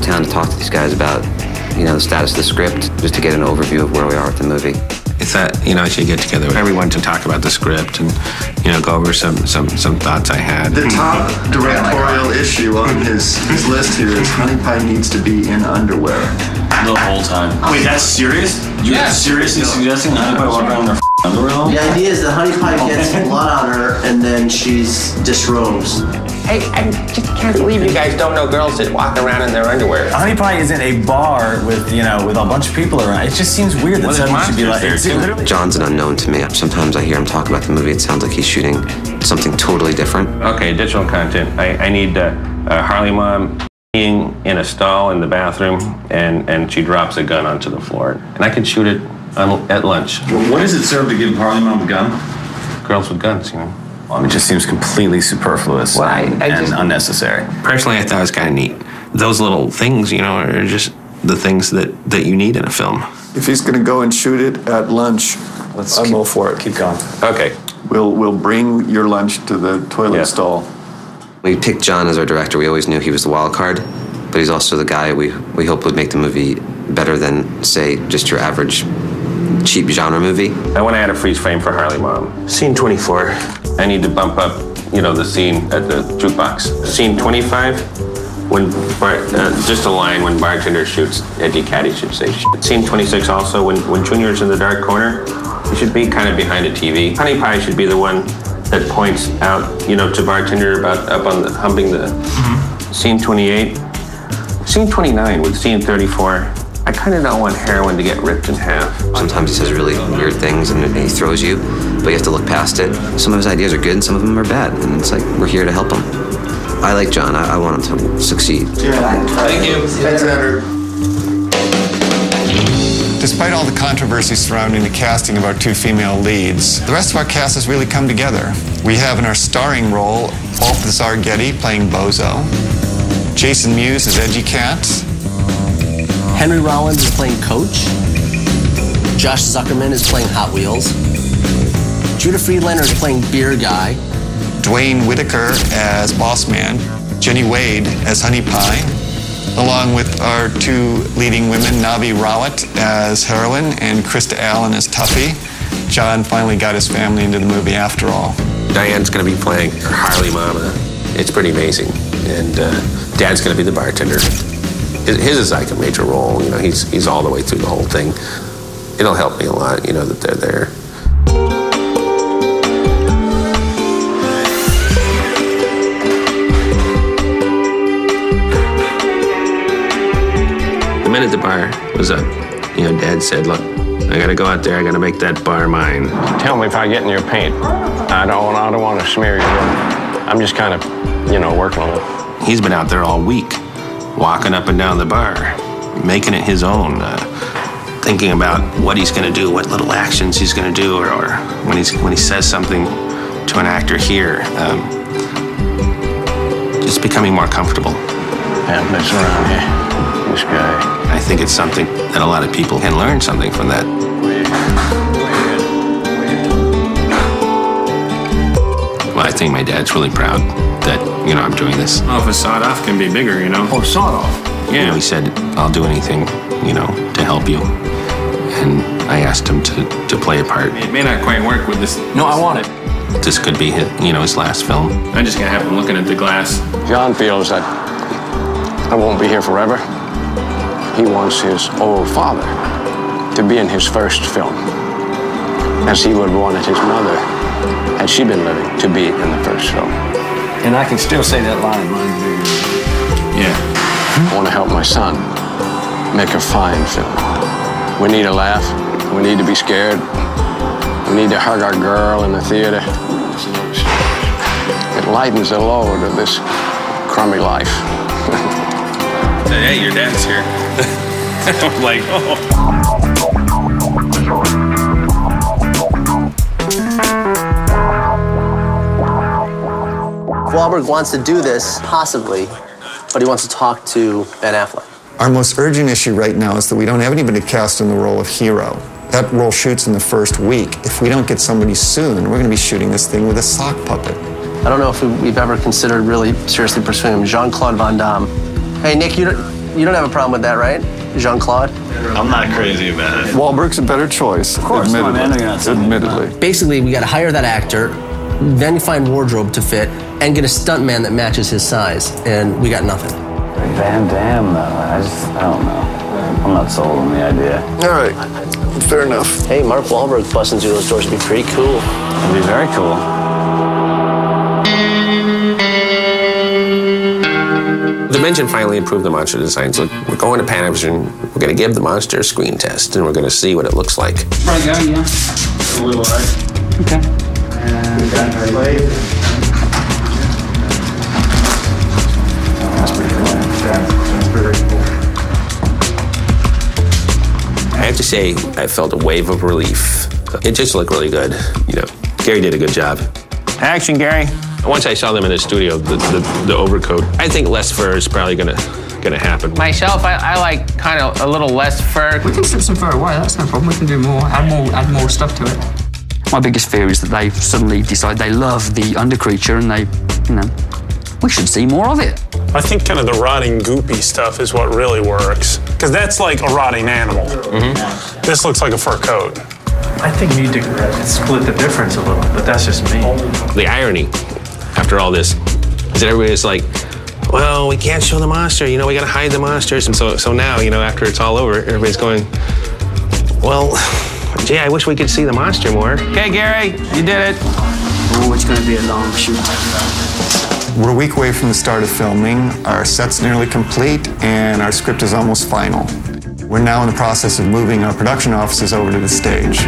town to talk to these guys about, the status of the script, just to get an overview of where we are with the movie. I thought, I should get together with everyone to talk about the script and, go over some thoughts I had. The top directorial issue on his list here is Honey Pie needs to be in underwear. The whole time. Wait, that's serious? You're seriously suggesting Honey Pie walk around with her underwear on? The idea is that Honey Pie gets blood on her and then she's disrobes. Hey, I just can't believe you guys don't know girls that walk around in their underwear. Honey Pie is in a bar with, with a bunch of people around. It just seems weird that someone should be like... John's an unknown to me. Sometimes I hear him talk about the movie. It sounds like he's shooting something totally different. Okay, additional content. I need Harley Mom being in a stall in the bathroom, and she drops a gun onto the floor. And I can shoot it at lunch. What does it serve to give Harley Mom a gun? Girls with guns, It just seems completely superfluous and unnecessary. Personally, I thought it was kind of neat. Those little things, are just the things that you need in a film. If he's going to go and shoot it at lunch, I'm all for it. Keep going. Okay. We'll bring your lunch to the toilet stall. We picked John as our director. We always knew he was the wild card, but he's also the guy we hope would make the movie better than, say, just your average cheap genre movie. I want to add a freeze frame for Harley Mom. Scene 24. I need to bump up, the scene at the jukebox. Scene 25, when just a line when bartender shoots, Eddie Caddy should say shit. Scene 26 also, when Junior's in the dark corner, he should be kind of behind a TV. Honey Pie should be the one that points out, to bartender about humping the... Scene 28. Scene 29 with scene 34. I kind of don't want heroin to get ripped in half. Sometimes he says really weird things and he throws you, but you have to look past it. Some of his ideas are good and some of them are bad, and it's like, we're here to help him. I like John. I want him to succeed. Thank you. Thanks, Andrew. Despite all the controversy surrounding the casting of our two female leads, the rest of our cast has really come together. We have in our starring role, Balthazar Getty playing Bozo, Jason Mewes as Edgy Cat, Henry Rollins is playing Coach. Josh Zuckerman is playing Hot Wheels. Judah Friedlander is playing Beer Guy. Dwayne Whitaker as Boss Man, Jenny Wade as Honey Pie, along with our two leading women, Navi Rawat as Heroine and Krista Allen as Tuffy. John finally got his family into the movie after all. Diane's going to be playing Harley Mama. It's pretty amazing. And Dad's going to be the bartender. His is like a major role, he's all the way through the whole thing. It'll help me a lot, that they're there. The minute the bar was up, Dad said, look, I gotta go out there, I gotta make that bar mine. Tell me if I get in your paint. I don't want to smear you. I'm just kind of, working on it. He's been out there all week, walking up and down the bar, making it his own, thinking about what he's going to do, what little actions he's going to do, or when he says something to an actor here, just becoming more comfortable. Yeah, mess around here. This guy. I think it's something that a lot of people can learn something from that. Well, I think my dad's really proud that, I'm doing this. Oh, if a sawed-off can be bigger, Oh, sawed-off. Yeah. He said, I'll do anything, to help you. And I asked him to play a part. It may not quite work with this. No, I want it. This could be his last film. I'm just gonna have him looking at the glass. John feels that I won't be here forever. He wants his old father to be in his first film, as he would have wanted his mother, had she been living, to be in the first film. And I can still say that line, Yeah. I want to help my son make a fine film. We need a laugh. We need to be scared. We need to hug our girl in the theater. It lightens the load of this crummy life. Hey, your dad's here. I'm like, Wahlberg wants to do this, possibly, but he wants to talk to Ben Affleck. Our most urgent issue right now is that we don't have anybody cast in the role of hero. That role shoots in the first week. If we don't get somebody soon, we're going to be shooting this thing with a sock puppet. I don't know if we've ever considered really seriously pursuing him. Jean-Claude Van Damme. Hey, Nick, you You don't have a problem with that, right, Jean-Claude? I'm not crazy about it. Wahlberg's a better choice. Of course, come on, man, I know you're not saying that. Admittedly. Basically, we got to hire that actor, then find wardrobe to fit, and get a stuntman that matches his size, and we got nothing. Van Damme, though, I don't know. I'm not sold on the idea. All right, fair enough. Hey, Mark Wahlberg busting through those doors would be pretty cool. It'd be very cool. Dimension finally improved the monster design, so we're going to Panavision. We're going to give the monster a screen test, and we're going to see what it looks like. Right, yeah. A little, right? Okay. And that play. That's pretty cool. That's pretty cool. I have to say, I felt a wave of relief. It just looked really good. You know, Gary did a good job. Action, Gary. Once I saw them in the studio, the overcoat, I think less fur is probably gonna happen. Myself, I like kind of a little less fur. We can strip some fur away, that's no problem. We can do more, add more stuff to it. My biggest fear is that they suddenly decide they love the under creature and they, we should see more of it. I think kind of the rotting, goopy stuff is what really works. Because that's like a rotting animal. Mm-hmm. This looks like a fur coat. I think you need to split the difference a little, but that's just me. The irony after all this is that everybody's like, well, we can't show the monster, we gotta hide the monsters. And so now, after it's all over, everybody's going, well, gee, I wish we could see the monster more. Okay, Gary, you did it. Oh, it's gonna be a long shoot. We're a week away from the start of filming. Our set's nearly complete, and our script is almost final. We're now in the process of moving our production offices over to the stage.